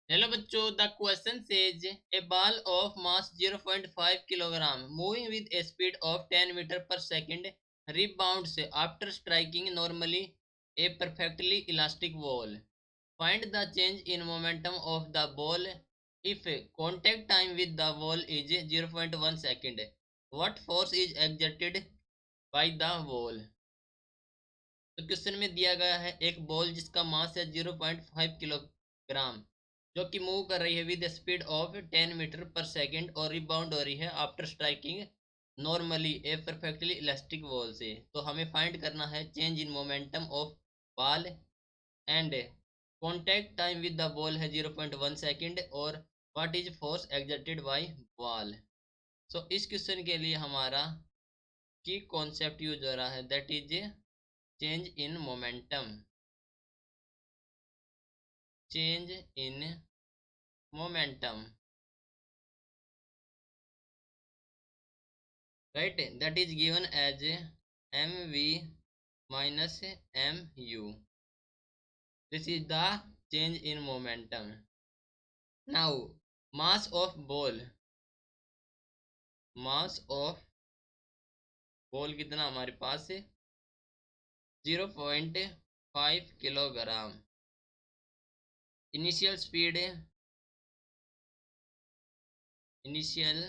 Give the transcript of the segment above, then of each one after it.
Hello बच्चों, the question says a ball of mass 0.5 kilogram moving with a speed of 10 metre per second rebounds after striking normally a perfectly elastic wall. Find the change in momentum of the ball if contact time with the wall is 0.1 second. What force is exerted by the wall? तो question में दिया गया है एक ball जिसका मास है 0.5 kilogram, जो कि मूव कर रही है with speed of 10 metre per second और रिबाउंड हो रही है after striking normally a perfectly elastic ball से। तो हमें फाइंड करना है change in momentum of ball and contact time with the ball है 0.1 सेकंड और what is force exerted by ball. So इस क्वेश्चन के लिए हमारा की कॉन्सेप्ट यूज हो रहा है, that is change in momentum. Change in momentum, right? That is given as mv minus mu. This is the change in momentum. Now mass of ball, mass of ball कितना हमारे पास है 0.5 kilogram. Initial speed, initial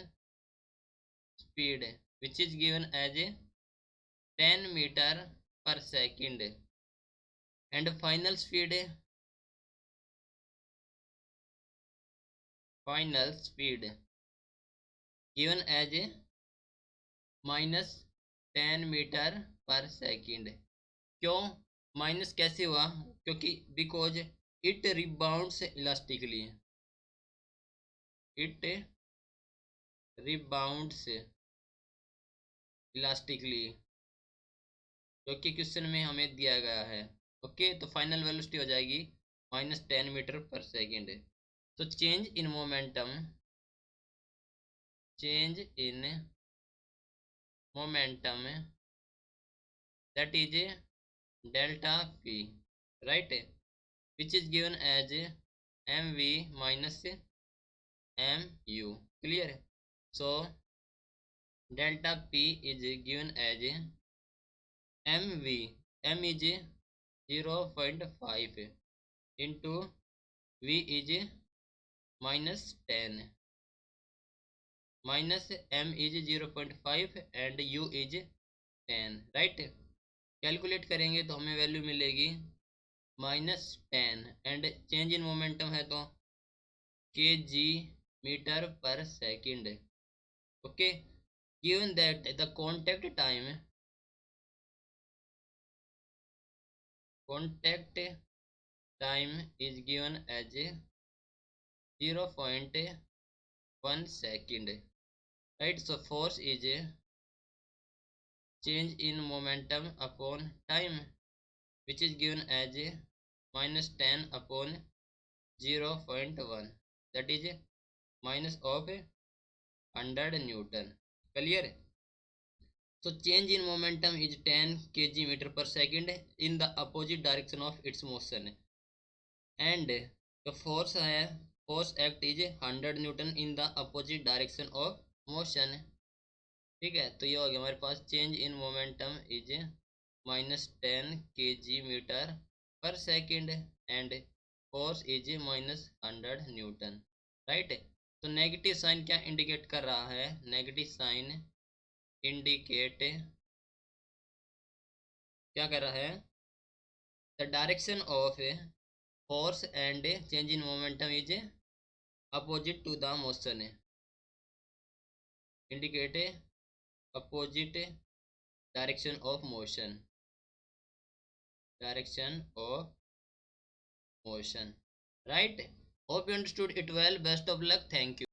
speed which is given as 10 meter per second and final speed given as -10 metre per second. क्यों minus कैसे हुआ? क्योंकि because it rebounds elastically, it rebounds elastically, जो कि question में हमें दिया गया है। ओके, तो फाइनल वेलोसिटी हो जाएगी -10 मीटर पर सेकंड। तो change in momentum, change in momentum that is delta p, right, which is given as mv minus mu. Clear? So delta p is given as mv, m is 0.5 into v is -10, minus m is 0.5 and u is 10, right? Calculate करेंगे तो हमें value मिलेगी -10 and change in momentum है तो kg metre per second. Okay, given that the contact time is given as 0.1 second, right? So force is change in momentum upon time, which is given as -10 upon 0.1, that is minus of 100 Newton. Clear? So change in momentum is 10 kg meter per second in the opposite direction of its motion, and the force act is 100 Newton in the opposite direction of motion. ठीक है, तो ये हो गया हमारे पास change in momentum is -10 kg metre per second and force is -100 newton, right? तो negative sign क्या इंडिकेट कर रहा है? नेगेटिव साइन इंडिकेट क्या कर रहा है? The direction of force and change in momentum is opposite to the motion, indicate opposite direction of motion, direction of motion, right? Hope you understood it well. Best of luck. Thank you.